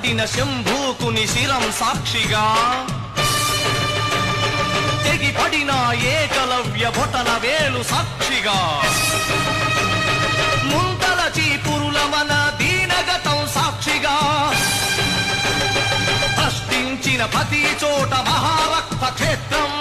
పడిన శంభూకుని శిరం సాక్షిగా తెగిపడిన ఏకలవ్య బొటన వేలు సాక్షిగా ముంతల చీపురుల మన దీనగతం సాక్షిగా ప్రశ్నించిన ప్రతి చోట మహారక్త క్షేత్రం